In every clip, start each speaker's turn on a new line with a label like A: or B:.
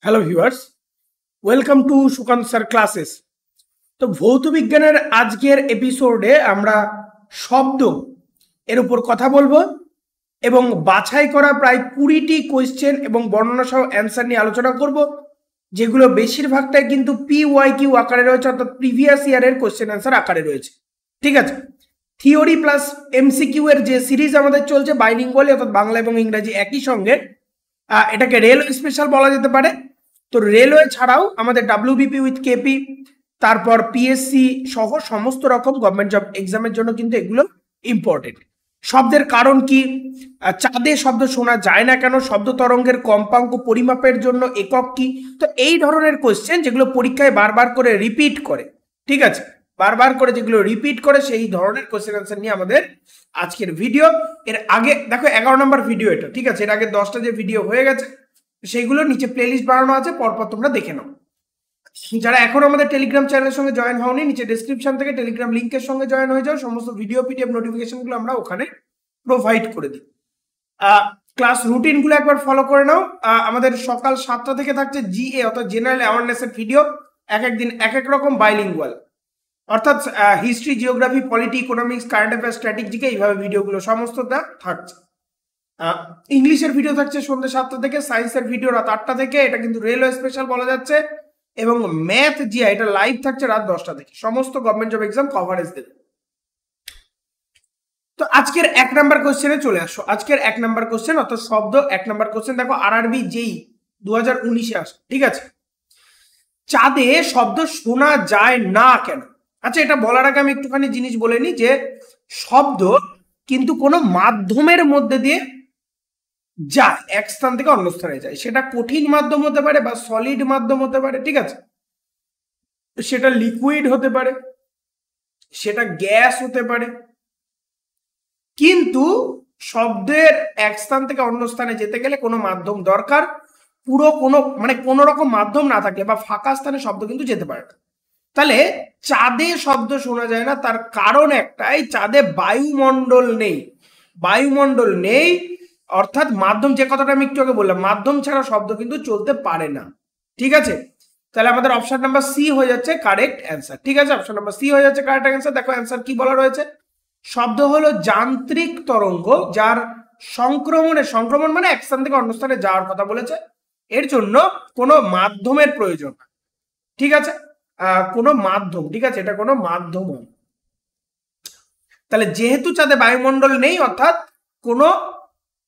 A: Hello viewers, welcome to Sukanta sir classes. তো ভৌত বিজ্ঞানের আজকের এপিসোডে আমরা শব্দ এর উপর কথা বলবো এবং বাছাই করা প্রায় 20টি কোয়েশ্চেন এবং বর্ণনা সহ অ্যান্সার নিয়ে আলোচনা করব, যেগুলো বেশিরভাগটাই কিন্তু PYQ আকারে রয়েছে, অর্থাৎ প্রিভিয়াস ইয়ারের কোয়েশ্চেন অ্যান্সার আকারে রয়েছে। ঠিক আছে, থিওরি প্লাস MCQ এর যে সিরিজ আমাদের চলছে বাইলিঙ্গুয়ালি, অর্থাৎ বাংলা এবং ইংরেজি একই সঙ্গে, এটাকে রেলওয়ে স্পেশাল বলা যেতে পারে। তো রেলওয়ে ছাড়াও আমাদের WBP উইথ KP, তারপর PSC সহ সমস্ত রকম গভর্নমেন্ট জব এক্সামের জন্য কিন্তু এগুলো ইম্পর্টেন্ট। শব্দের কারণ কি, চাঁদে শব্দ শোনা যায় না কেন, শব্দ তরঙ্গের কম্পাঙ্ক পরিমাপের জন্য একক কি। তো এই ধরনের কোয়েশ্চেন যেগুলো পরীক্ষায় বারবার করে রিপিট করে, ঠিক আছে, বারবার করে যেগুলো রিপিট করে সেই ধরনের কোয়েশ্চেন আনসার নিয়ে আমাদের আজকের ভিডিও। এর আগে দেখো 11 নম্বর ভিডিও এটা, ঠিক আছে, এর আগে 10টা যে ভিডিও হয়ে গেছে সেইগুলো নিচে প্লেলিস্ট বানানো আছে, পরপর তোমরা দেখে নাও। যারা এখন আমাদের টেলিগ্রাম চ্যানেলের সঙ্গে জয়েন হওনি, নিচে ডেসক্রিপশন থেকে টেলিগ্রাম লিংকের সঙ্গে জয়েন হয়ে যাও। সমস্ত ভিডিও PDF নোটিফিকেশনগুলো আমরা ওখানে প্রোভাইড করে দিই। ক্লাস রুটিনগুলো একবার ফলো করে নাও। আমাদের সকাল 7টা থেকে থাকছে GA অর্থাৎ জেনারেল অ্যাওয়ারনেসের ভিডিও, এক এক দিন এক এক রকম বাইলিঙ্গুয়াল, অর্থাৎ history, geography, polity, economics, current affairs, স্ট্র্যাটেজিকে এইভাবে ভিডিওগুলো সমস্তটা থাকছে। ইংলিশের ভিডিও থাকছে সন্ধ্যে 7টা থেকে, সায়েন্সের ভিডিও রাত 8টা থেকে, এটা কিন্তু রেলওয়ে স্পেশাল বলা যাচ্ছে, এবং ম্যাথ জিয়া এটা লাইভ থাকছে রাত 10টা থেকে। সমস্ত গভর্নমেন্ট জব এক্সাম কভারেজ দেবে। তো আজকের 1 নাম্বার কোশ্চেনে চলে আসো। আজকের 1 নাম্বার কোশ্চেন অর্থাৎ শব্দ 1 নাম্বার কোশ্চেন দেখো, RRB JEE 2019-এ আসে, ঠিক আছে। চাঁদে শব্দ শোনা যায় না কেন? আচ্ছা, এটা বলার আগে আমি একটুখানি জিনিস বলে নিই যে শব্দ কিন্তু কোনো মাধ্যমের মধ্যে দিয়ে যায়, এক স্থান থেকে অন্য স্থানে যায়। সেটা কঠিন মাধ্যম হতে পারে বা সলিড মাধ্যম হতে পারে, ঠিক আছে, সেটা লিকুইড হতে পারে, সেটা গ্যাস হতে পারে। কিন্তু শব্দের এক স্থান থেকে অন্য স্থানে যেতে গেলে কোনো মাধ্যম দরকার। পুরো কোনো রকম মাধ্যম না থাকলে বা ফাঁকা স্থানে শব্দ কিন্তু যেতে পারে না। তাহলে চাঁদে শব্দ শোনা যায় না, তার কারণ একটাই, চাঁদে বায়ুমণ্ডল নেই। বায়ুমণ্ডল নেই অর্থাৎ মাধ্যম, যে কথাটা আমি একটু আগে বললাম, মাধ্যম ছাড়া শব্দ কিন্তু চলতে পারে না, ঠিক আছে। তাহলে আমাদের অপশন নাম্বার সি হয়ে যাচ্ছে কারেক্ট অ্যান্সার, ঠিক আছে, অপশন নাম্বার সি হয়ে যাচ্ছে কারেক্ট অ্যান্সার। দেখো অ্যান্সার কি বলা রয়েছে, শব্দ হলো যান্ত্রিক তরঙ্গ যার সংক্রমণ মানে এক স্থান থেকে অন্য স্থানে যাওয়ার কথা বলেছে, এর জন্য কোনো মাধ্যমের প্রয়োজন, ঠিক আছে, কোনো মাধ্যম, ঠিক আছে, এটা কোনো মাধ্যম। তাহলে যেহেতু চাঁদে বায়ুমণ্ডল নেই অর্থাৎ কোনো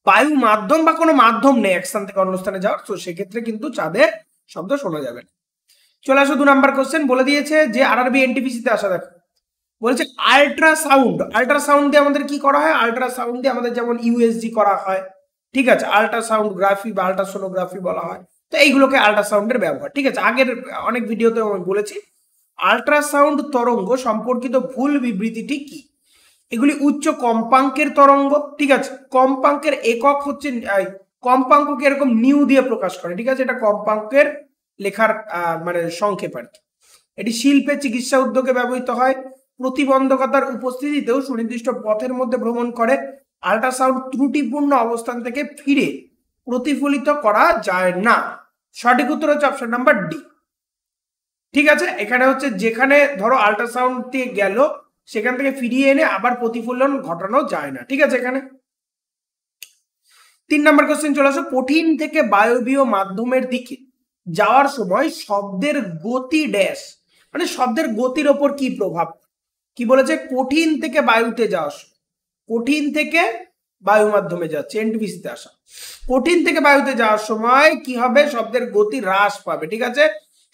A: বায়ু মাধ্যম বা কোনো মাধ্যম নেই এক স্থান থেকে অন্য স্থানে যাওয়ার, তো সেক্ষেত্রে কিন্তু চাঁদের শব্দ শোনা যাবে না। চলে আসো 2 নাম্বার কোশ্চেন, বলে দিয়েছে যে RRB NTPC তে আসা। দেখো বলেছে আল্ট্রাসাউন্ড দিয়ে আমাদের কি করা হয়, আল্ট্রাসাউন্ড দিয়ে আমাদের যেমন USG করা হয়, ঠিক আছে, আল্ট্রাসাউন্ডগ্রাফি বা আল্ট্রাসোনোগ্রাফি বলা হয়। তো এইগুলোকে আল্ট্রাসাউন্ডের ব্যবহার, ঠিক আছে, আগের অনেক ভিডিওতে আমি বলেছি। আল্ট্রাসাউন্ড তরঙ্গ সম্পর্কিত ভুল বিবৃতিটি কি? এগুলি উচ্চ কম্পাঙ্কের তরঙ্গ, ঠিক আছে, কম্পাঙ্কের একক হচ্ছে, কম্পাঙ্ককে এরকম নিউ দিয়ে প্রকাশ করে, ঠিক আছে, এটা কম্পাঙ্কের লেখার মানে সংক্ষেপ আর কি। এটি শিল্পে, চিকিৎসা উদ্যোগে ব্যবহৃত হয়। প্রতিবন্ধকতার উপস্থিতিতেও সুনির্দিষ্ট পথের মধ্যে ভ্রমণ করে। আল্ট্রাসাউন্ড ত্রুটিপূর্ণ অবস্থান থেকে ফিরে প্রতিফলিত করা যায় না। সঠিক উত্তর হচ্ছে অপশন নাম্বার ডি, ঠিক আছে। এখানে হচ্ছে যেখানে ধরো আল্ট্রাসাউন্ড দিয়ে গেল সেখান থেকে ফিরিয়ে এনে আবার প্রতিফলন ঘটানো যায় না, ঠিক আছে। এখানে 3 নাম্বার কোশ্চেন চলে আসো, কঠিন থেকে বায়বীয় মাধ্যমের দিকে যাওয়ার সময় শব্দের গতি ড্যাশ, মানে শব্দের গতির ওপর কি প্রভাব, কি বলেছে, কঠিন থেকে বায়ুতে যাওয়া, কঠিন থেকে বায়ু মাধ্যমে যাচ্ছে, NTPC তে আসা। কঠিন থেকে বায়ুতে যাওয়ার সময় কি হবে, শব্দের গতি হ্রাস পাবে, ঠিক আছে।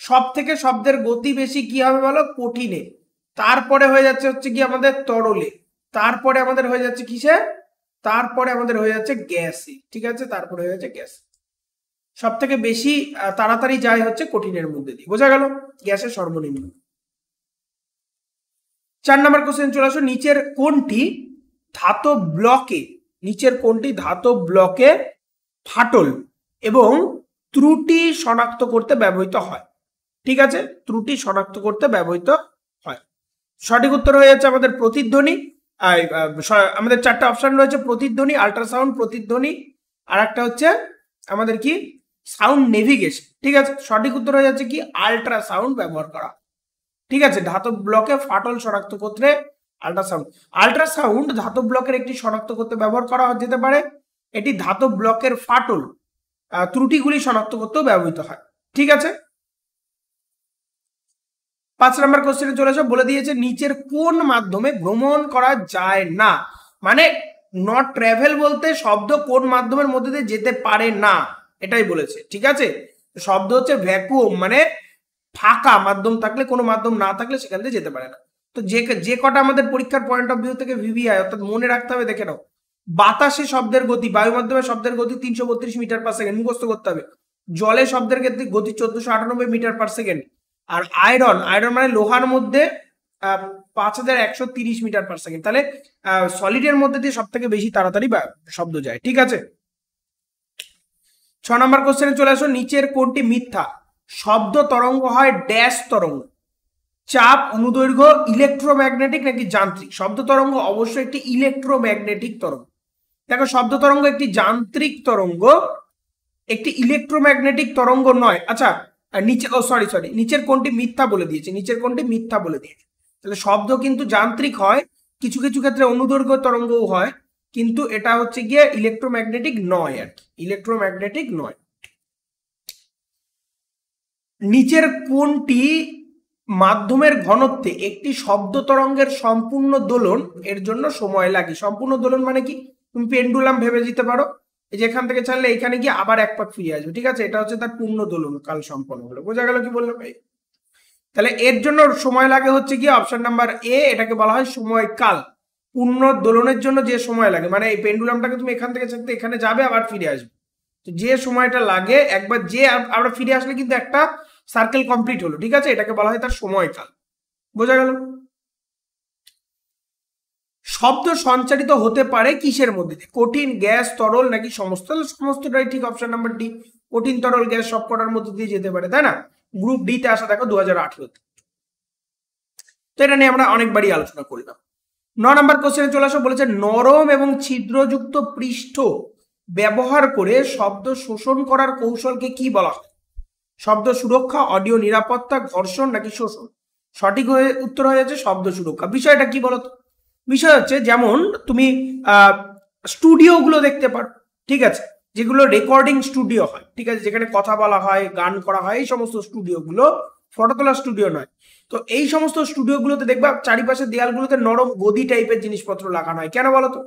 A: সব থেকে শব্দের গতি বেশি কি হবে বলো, কঠিনে, তারপরে হয়ে যাচ্ছে হচ্ছে কি আমাদের তরলে, তারপরে আমাদের হয়ে যাচ্ছে কিসে, তারপরে আমাদের হয়ে যাচ্ছে গ্যাসে, ঠিক আছে, তারপরে হয়ে যাচ্ছে গ্যাস। সব থেকে বেশি তাড়াতাড়ি যায় হচ্ছে কঠিনের মধ্যে দিয়ে, বোঝা গেল, গ্যাসের সর্বনিম্ন। 4 নাম্বার কোশ্চেন চলে আসো, নিচের কোনটি ধাতব ব্লকে ফাটল এবং ত্রুটি শনাক্ত করতে ব্যবহৃত হয়, ঠিক আছে, ত্রুটি শনাক্ত করতে ব্যবহৃত হয়। সঠিক উত্তর হয়ে যাচ্ছে আমাদের প্রতিধ্বনি। আমাদের 4টা অপশন রয়েছে, প্রতিধ্বনি, আল্ট্রাসাউন্ড, প্রতিধ্বনি, আর একটা হচ্ছে আমাদের কি সাউন্ড নেভিগেশন। ঠিক আছে, সঠিক উত্তর হয়ে যাচ্ছে কি আল্ট্রাসাউন্ড ব্যবহার করা। ঠিক আছে, ধাতব ব্লকে ফাটল শনাক্ত করতে আল্ট্রাসাউন্ড ধাতব ব্লকের একটি শনাক্ত করতে ব্যবহার করা যেতে পারে। এটি ধাতব ব্লকের ফাটল ত্রুটিগুলি শনাক্ত করতেও ব্যবহৃত হয়। ঠিক আছে, 5 নম্বর কোশ্চেনে চলে আসো। বলে দিয়েছে নিচের কোন মাধ্যমে ভ্রমণ করা যায় না, মানে নট ট্রাভেল বলতে শব্দ কোন মাধ্যমের মধ্যে দিয়ে যেতে পারে না এটাই বলেছে। ঠিক আছে, শব্দ হচ্ছে ভ্যাকুয়াম, মানে ফাঁকা মাধ্যম থাকলে, কোনো মাধ্যম না থাকলে সেখান থেকে যেতে পারে না। তো যে কটা আমাদের পরীক্ষার পয়েন্ট অফ ভিউ থেকে ভিভিআই অর্থাৎ মনে রাখতে হবে, দেখে নাও। বাতাসে শব্দের গতি, বায়ু মাধ্যমে শব্দের গতি 332 মিটার পার সেকেন্ড, মুখস্থ করতে হবে। জলে শব্দের গতি 1498 মিটার পার সেকেন্ড। আর আয়রন মানে লোহার মধ্যে 5130 মিটার পার সেকেন্ড। তাহলে সলিডের মধ্যে দিয়ে সব থেকে বেশি তাড়াতাড়ি শব্দ যায়। ঠিক আছে, 6 নম্বর কোশ্চেনে চলে আসো। নিচের কোনটি মিথ্যা? শব্দ তরঙ্গ হয় ড্যাশ তরঙ্গ, চাপ, অনুদৈর্ঘ্য, ইলেকট্রোম্যাগনেটিক নাকি যান্ত্রিক? শব্দ তরঙ্গ অবশ্যই একটি ইলেকট্রোম্যাগনেটিক তরঙ্গ। দেখো, শব্দ তরঙ্গ একটি যান্ত্রিক তরঙ্গ, একটি ইলেকট্রোম্যাগনেটিক তরঙ্গ নয়। আচ্ছা, নিচের কোনটি মিথ্যা বলে দিয়েছে, তাহলে শব্দ কিন্তু যান্ত্রিক হয়, কিছু কিছু ক্ষেত্রে অনুদৈর্ঘ্য তরঙ্গও হয়, কিন্তু এটা হচ্ছে গিয়ে ইলেকট্রোম্যাগনেটিক নয় আর কি, ইলেকট্রোম্যাগনেটিক নয়। নিচের কোনটি মাধ্যমের ঘনত্বে একটি শব্দ তরঙ্গের সম্পূর্ণ দোলন এর জন্য সময় লাগে? সম্পূর্ণ দোলন মানে কি? তুমি পেন্ডুলাম ভেবে দিতে পারো, এই যে এখান থেকে ছাড়লে এখানে গিয়ে আবার এক পাক ফিরে আসবে। ঠিক আছে, এটা হচ্ছে তার পূর্ণ দোলন কাল সম্পন্ন হলো। বোঝা গেল কি বললাম? তাহলে এর জন্য সময় লাগে হচ্ছে কি অপশন নাম্বার এ, এটাকে বলা হয় সময়কাল। পূর্ণ দোলনের জন্য যে সময় লাগে, মানে এই পেন্ডুলামটাকে তুমি এখান থেকে ছাড়তে এখানে যাবে আবার ফিরে আসবে, তো যে সময়টা লাগে, একবার যে আমরা ফিরে আসলে কিন্তু একটা সার্কেল কমপ্লিট হলো। ঠিক আছে, এটাকে বলা হয় তার সময়কাল। বোঝা গেল? শব্দ সঞ্চারিত হতে পারে কিসের মধ্যে দিয়ে? কঠিন, গ্যাস, তরল নাকি সমস্ত? সমস্তটাই ঠিক, অপশন নাম্বার ডি। কঠিন, তরল, গ্যাস সব কটার মধ্যে দিয়ে যেতে পারে, তাই না? গ্রুপ ডি তে আসা দেখো 2018। তো এটা নিয়ে আমরা অনেকবারই আলোচনা করলাম। 9 নম্বর কোশ্চেনে চলে আসো। বলেছে নরম এবং ছিদ্রযুক্ত পৃষ্ঠ ব্যবহার করে শব্দ শোষণ করার কৌশলকে কি বলা হয়? শব্দ সুরক্ষা, অডিও নিরাপত্তা, ঘর্ষণ নাকি শোষণ? সঠিক উত্তর হয়ে যাচ্ছে শব্দ সুরক্ষা। বিষয়টা কি বলতো? বিষয় হচ্ছে যেমন তুমি স্টুডিও গুলো দেখতে পারো, ঠিক আছে, যেগুলো রেকর্ডিং স্টুডিও হয়, ঠিক আছে, যেখানে কথা বলা হয়, গান করা হয়, এই সমস্ত স্টুডিও গুলো, ফটো তোলার স্টুডিও নয়। তো এই সমস্ত স্টুডিও গুলোতে দেখবা চারিপাশে দেয়ালগুলোতে নরম গদি টাইপের জিনিসপত্র লাগানো হয়। কেন বলতো?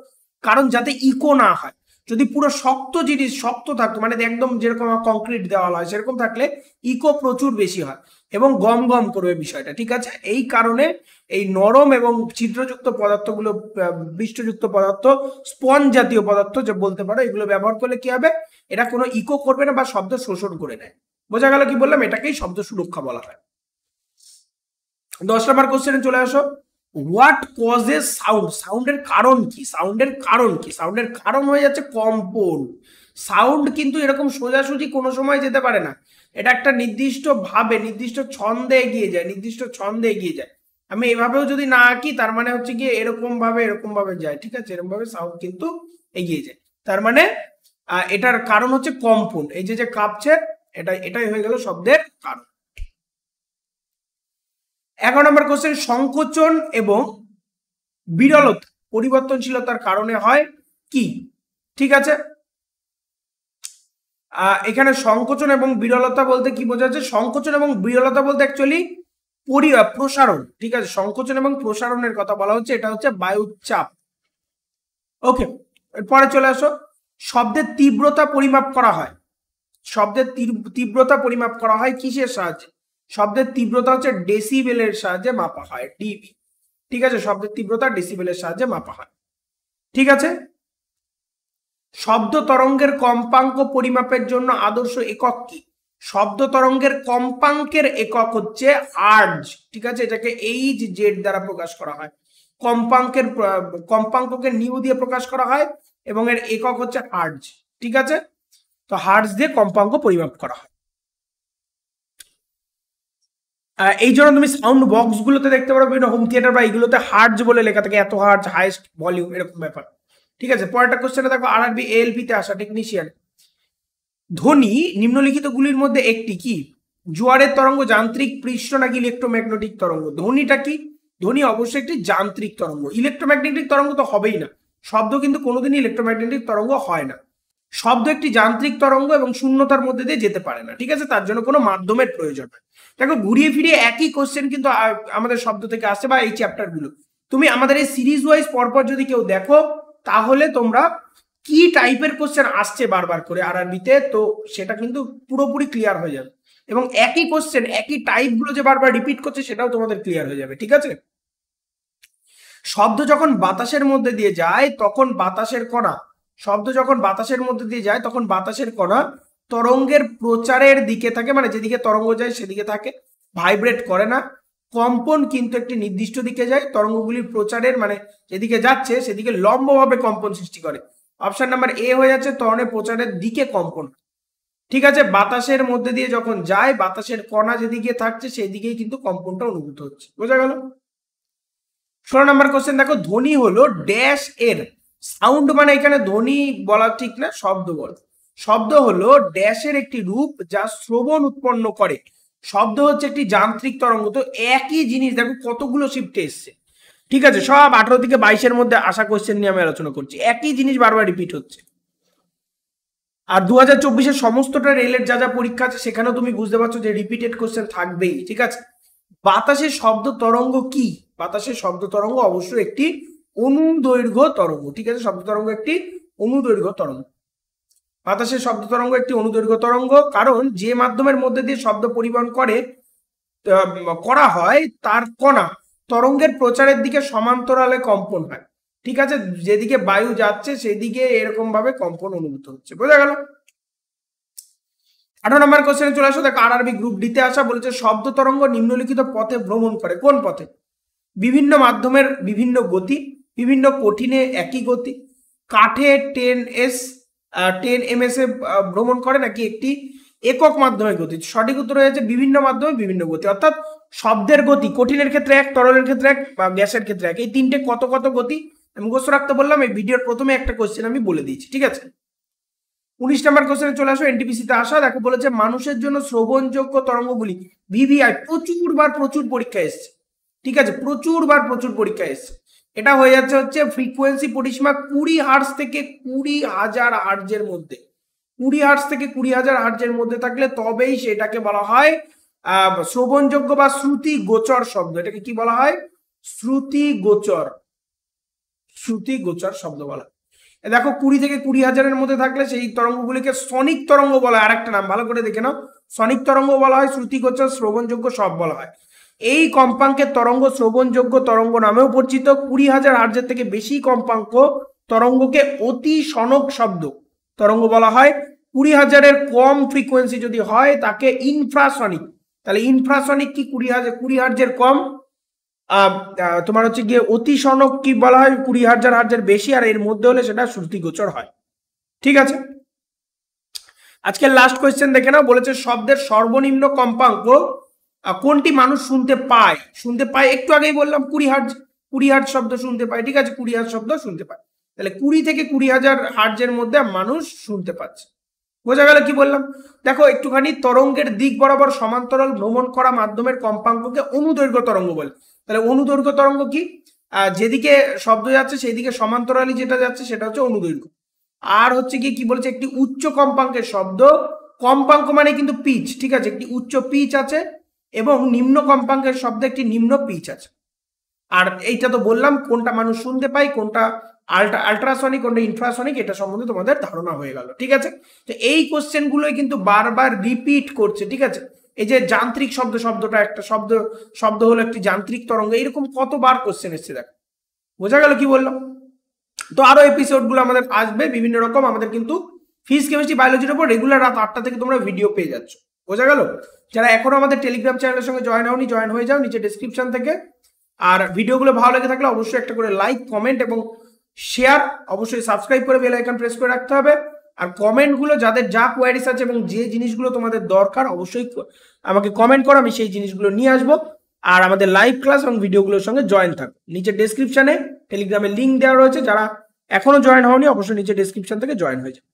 A: কারণ যাতে ইকো না হয়। যদি পুরো শক্ত জিনিস শক্ত থাকতো, মানে একদম যেরকম কংক্রিট দেওয়াল হয় সেরকম থাকলে ইকো প্রচুর বেশি হয় এবং গম গম করবে বিষয়টা। ঠিক আছে, এই কারণে এই নরম এবং ছিদ্রযুক্ত পদার্থগুলো, পৃষ্ঠযুক্ত পদার্থ, স্পঞ্জ জাতীয় পদার্থ যে বলতে পারো, এগুলো ব্যবহার করলে কি হবে? এটা কোনো ইকো করবে না বা শব্দ শোষণ করে নেয়। বোঝা গেল কি বললাম? এটাকেই শব্দ সুরক্ষা বলা হয়। 10 নম্বর কোশ্চেনে চলে আসো। What causes sound? সাউন্ডের কারণ কি? সাউন্ডের কারণ হয়ে যাচ্ছে কম্পন। সাউন্ড কিন্তু এরকম সোজাসুজি কোনো সময় যেতে পারে না, এটা একটা নির্দিষ্ট ভাবে, নির্দিষ্ট ছন্দে এগিয়ে যায়। আমি এভাবেও যদি না আঁকি, তার মানে হচ্ছে গিয়ে এরকম ভাবে যায়। ঠিক আছে, এরকম ভাবে সাউন্ড কিন্তু এগিয়ে যায়। তার মানে এটার কারণ হচ্ছে কম্পন। এই যে কাঁপছে, এটাই হয়ে গেল শব্দের কারণ। 11 নম্বর কোশ্চেন। সংকোচন এবং বিরলতা পরিবর্তনশীলতার কারণে হয় কি? ঠিক আছে, এখানে সংকোচন এবং বিরলতা বলতে কি বোঝাচ্ছে? সংকোচন এবং বিরলতা বলতে অ্যাকচুয়ালি প্রসারণ। ঠিক আছে, সংকোচন এবং প্রসারণের কথা বলা হচ্ছে, এটা হচ্ছে বায়ুর চাপ। ওকে, এরপরে চলে আসো। শব্দের তীব্রতা পরিমাপ করা হয়। শব্দের তীব্রতা পরিমাপ করা হয় কিসের সাহায্যে? শব্দের তীব্রতা হচ্ছে ডেসিবেলের সাহায্যে মাপা হয়, ডিবি। ঠিক আছে, শব্দের তীব্রতা ডেসিবেলের সাহায্যে মাপা হয়। ঠিক আছে, শব্দ তরঙ্গের কম্পাঙ্ক পরিমাপের জন্য আদর্শ একক কি? শব্দ তরঙ্গের কম্পাঙ্কের একক হচ্ছে হার্জ। ঠিক আছে, এটাকে এইচ জেড দ্বারা প্রকাশ করা হয়। কম্পাঙ্ককে নিউ দিয়ে প্রকাশ করা হয় এবং এর একক হচ্ছে হার্জ। ঠিক আছে, তো হার্জ দিয়ে কম্পাঙ্ক পরিমাপ করা হয়। এই জন্য তুমি সাউন্ড বক্স গুলোতে দেখতে পারো, বিভিন্ন হোম থিয়েটার বা এইগুলোতে হার্জ বলে লেখা থাকে, এত হার্জ, হাইস্ট ভলিউম, এরকম ব্যাপার। ঠিক আছে, পরেরটা কোশ্চেনে দেখো। আরআরবি এএলপি তে আসা টেকনিশিয়ান ধ্বনি নিম্নলিখিতগুলির মধ্যে একটি কি? জোয়ারের তরঙ্গ, যান্ত্রিক পৃষ্ঠ নাকি ইলেকট্রোম্যাগনেটিক তরঙ্গ? ধ্বনিটা কি? ধ্বনি অবশ্যই একটি যান্ত্রিক তরঙ্গ। ইলেকট্রোম্যাগনেটিক তরঙ্গ তো হবেই না, শব্দ কিন্তু কোনোদিনই ইলেকট্রোম্যাগনেটিক তরঙ্গ হয় না। শব্দ একটি যান্ত্রিক তরঙ্গ এবং শূন্যতার মধ্যে দিয়ে যেতে পারে না, ঠিক আছে? তার জন্য কোনো মাধ্যমের প্রয়োজন হয়। দেখো ঘুরিয়ে ফিরিয়ে একই কোশ্চেন কিন্তু আমাদের শব্দ থেকে আসছে, বা এই চ্যাপ্টারগুলো তুমি আমাদের এই সিরিজ ওয়াইজ পরপর যদি কেউ দেখো, তাহলে তোমরা কি টাইপের কোশ্চেন আসছে বারবার করে আরআরবিতে, তো সেটা কিন্তু পুরোপুরি ক্লিয়ার হয়ে যাবে। এবং একই কোশ্চেন একই টাইপগুলো যে বারবার রিপিট করছে সেটাও তোমাদের ক্লিয়ার হয়ে যাবে, ঠিক আছে? শব্দ যখন বাতাসের মধ্যে দিয়ে যায় তখন বাতাসের কণা, শব্দ যখন বাতাসের মধ্যে দিয়ে যায় তখন বাতাসের কণা তরঙ্গের প্রচারের দিকে থাকে, মানে যেদিকে তরঙ্গ যায় সেদিকে থাকে, ভাইব্রেট করে না। কম্পন কিন্তু একটি নির্দিষ্ট দিকে যায়, তরঙ্গগুলির প্রচারের মানে যেদিকে যাচ্ছে সেদিকে লম্বভাবে কম্পন সৃষ্টি করে। অপশন নাম্বার এ হয়ে যাচ্ছে ত্বরণের প্রচারের দিকে কম্পন, ঠিক আছে? বাতাসের মধ্যে দিয়ে যখন যায়, বাতাসের কণা যেদিকে থাকছে সেদিকেই কিন্তু কম্পনটা অনুভূত হচ্ছে। বোঝা গেল? 16 নম্বর কোশ্চেন দেখো, ধ্বনি হলো ড্যাশ এর। সাউন্ড মানে এখানে ধ্বনি বলা ঠিক না, শব্দ বল। শব্দ হলো ড্যাশের একটি রূপ যা শ্রবণ উৎপন্ন করে। শব্দ হচ্ছে একটি যান্ত্রিক তরঙ্গ। তো একই জিনিস দেখো কতগুলো শিফটে এসছে, ঠিক আছে? সব 18 থেকে 22-এর মধ্যে আসা কোশ্চেন নিয়ে আমি আলোচনা করছি, একই জিনিস বারবার রিপিট হচ্ছে। আর 2024-এর সমস্তটা রেলের যা যা পরীক্ষা আছে সেখানেও তুমি বুঝতে পারছো যে রিপিটেড কোশ্চেন থাকবেই, ঠিক আছে? বাতাসের শব্দ তরঙ্গ কি? বাতাসের শব্দ তরঙ্গ অবশ্যই একটি অনুদৈর্ঘ্য তরঙ্গ, ঠিক আছে? শব্দ তরঙ্গ একটি অনুদৈর্ঘ্য তরঙ্গ। বাতাসের শব্দ তরঙ্গ একটি অনুদৈর্ঘ্য তরঙ্গ, কারণ যে মাধ্যমের মধ্যে দিয়ে শব্দ পরিবহন করা হয় তার কণা তরঙ্গের প্রচারের দিকে সমান্তরালে কম্পন হয়, ঠিক আছে? যেদিকে বায়ু যাচ্ছে সেদিকে এরকম ভাবে কম্পন অনুভূত হচ্ছে। বোঝা গেল? 18 নম্বর কোশ্চেনে চলে আসো। দেখো আরআরবি গ্রুপ ডিতে আসা বলেছে শব্দ তরঙ্গ নিম্নলিখিত পথে ভ্রমণ করে। কোন পথে? বিভিন্ন মাধ্যমের বিভিন্ন গতি, বিভিন্ন কঠিনে একই গতি, কাঠে 10 ms এ ভ্রমণ করে, নাকি একটি একক মাধ্যমের গতি? সঠিক উত্তর হয়ে যাচ্ছে বিভিন্ন মাধ্যমে বিভিন্ন গতি। অর্থাৎ শব্দের গতি কঠিনের ক্ষেত্রে এক, তরলের ক্ষেত্রে এক, বা গ্যাসের ক্ষেত্রে এক। এই তিনটে কত কত গতি মুখস্থ রাখতে বললাম, এই ভিডিওর প্রথমে একটা কোশ্চেন আমি বলে দিয়েছি, ঠিক আছে? 19 নম্বর কোশ্চেনে চলে আসো, এনটিপিসিতে আসা। দেখো বলেছে মানুষের জন্য শ্রবণযোগ্য তরঙ্গগুলি ভিভিআই প্রচুর পরীক্ষা এসছে, ঠিক আছে? প্রচুর পরীক্ষা এসছে। এটা হয়ে যাচ্ছে হচ্ছে ফ্রিকোয়েন্সি পরিসীমা 20 হার্টজ থেকে 20,000 হার্টজের মধ্যে। 20 হার্টজ থেকে 20,000 হার্টজের মধ্যে থাকলে তবেই সেটাকে বলা হয় শ্রবণযোগ্য বা শ্রুতি গোচর শব্দ। এটাকে কি বলা হয়? শ্রুতি গোচর শব্দ বলা। দেখো 20 থেকে 20,000-এর মধ্যে থাকলে সেই তরঙ্গগুলিকে সনিক তরঙ্গ বলা হয়। আরেকটা নাম ভালো করে দেখে নাও, সনিক তরঙ্গ বলা হয়, শ্রুতিগোচর, শ্রবণযোগ্য সব বলা হয়। এই কম্পাঙ্কের তরঙ্গ শ্রবণযোগ্য তরঙ্গ নামেও পরিচিত। 20,000 হার্টজের থেকে বেশি কম্পাঙ্ক তরঙ্গকে অতি সনক শব্দ তরঙ্গ বলা হয়। 20,000-এর কম ফ্রিকোয়েন্সি যদি হয় তাকে ইনফ্রাসনিক। তাহলে ইনফ্রাসনিক কি? 20 হার্টজের কম। তোমার হচ্ছে গিয়ে অতি সনক কি বলা হয়? 20,000 হার্টজের বেশি, আর এর মধ্যে হলে সেটা শ্রুতিগোচর হয়, ঠিক আছে? আজকের লাস্ট কোয়েশ্চেন দেখে নাও। বলেছে শব্দের সর্বনিম্ন কম্পাঙ্ক কোনটি মানুষ শুনতে পায়? একটু আগেই বললাম 20 হার্টজ শব্দ শুনতে পায়, ঠিক আছে? 20 হার্টজ শব্দ শুনতে পায়। তাহলে 20 থেকে 20,000 হার্টজের মধ্যে মানুষ শুনতে পাচ্ছে। বোঝা গেল কি বললাম? দেখো একটুখানি, তরঙ্গের দিক বরাবর সমান্তরাল ভ্রমণ করা মাধ্যমের কম্পাঙ্ককে অনুদৈর্ঘ্য তরঙ্গ বলে। তাহলে অনুদৈর্ঘ্য তরঙ্গ কি? যেদিকে শব্দ যাচ্ছে সেই দিকে সমান্তরালি যেটা যাচ্ছে সেটা হচ্ছে অনুদৈর্ঘ্য। আর হচ্ছে কি বলেছে? একটি উচ্চ কম্পাঙ্কের শব্দ, কম্পাঙ্ক মানে কিন্তু পিচ, ঠিক আছে? একটি উচ্চ পিচ আছে এবং নিম্ন কম্পাঙ্কের শব্দে একটি নিম্ন পিচ আছে। আর এইটা তো বললাম কোনটা মানুষ শুনতে পায়, কোনটা আল্ট্রাসনিক, কোনটা ইনফ্রাসনিক, এটা সম্বন্ধে তোমাদের ধারণা হয়ে গেল, ঠিক আছে? তো এই কোশ্চেনগুলোই কিন্তু বারবার রিপিট করছে, ঠিক আছে? এই যে যান্ত্রিক শব্দটা একটা শব্দ হলো একটি যান্ত্রিক তরঙ্গ, এইরকম কতবার কোশ্চেন এসছে দেখো। বোঝা গেল কি বললাম? তো আরো এপিসোডগুলো আমাদের আসবে বিভিন্ন রকম। আমাদের কিন্তু ফিজিক্স, কেমিস্ট্রি, বায়োলজির উপর রেগুলার রাত 8টা থেকে তোমরা ভিডিও পেয়ে যাচ্ছ। বোঝা গেল? যারা এখনো আমাদের টেলিগ্রাম চ্যানেলের সঙ্গে জয়েন হয়ে যাও নিচে ডেসক্রিপশন থেকে। আর ভিডিওগুলো ভালো লেগে থাকলে অবশ্যই একটা করে লাইক, কমেন্ট এবং শেয়ার, অবশ্যই সাবস্ক্রাইব করে বেল আইকন প্রেস করে রাখতে হবে। আর কমেন্টগুলো যাদের যা কোয়ারিজ আছে এবং যে জিনিসগুলো তোমাদের দরকার অবশ্যই আমাকে কমেন্ট করো, আমি সেই জিনিসগুলো নিয়ে আসবো। আর আমাদের লাইভ ক্লাস এবং ভিডিওগুলোর সঙ্গে জয়েন থাকো। নিচে ডেসক্রিপশনে টেলিগ্রামের লিঙ্ক দেওয়া রয়েছে, যারা এখনো জয়েন হওনি অবশ্যই নিচে ডেসক্রিপশন থেকে জয়েন হয়ে যাও।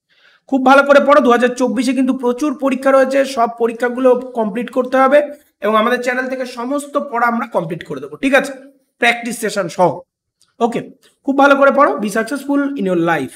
A: খুব ভালো করে পড়ো। 2024-এ কিন্তু প্রচুর পরীক্ষা রয়েছে, সব পরীক্ষাগুলো কমপ্লিট করতে হবে এবং আমাদের চ্যানেল থেকে সমস্ত পড়া আমরা কমপ্লিট করে দেবো, ঠিক আছে, প্র্যাকটিস সেশন সহ। ওকে, খুব ভালো করে পড়ো। Be successful in your life.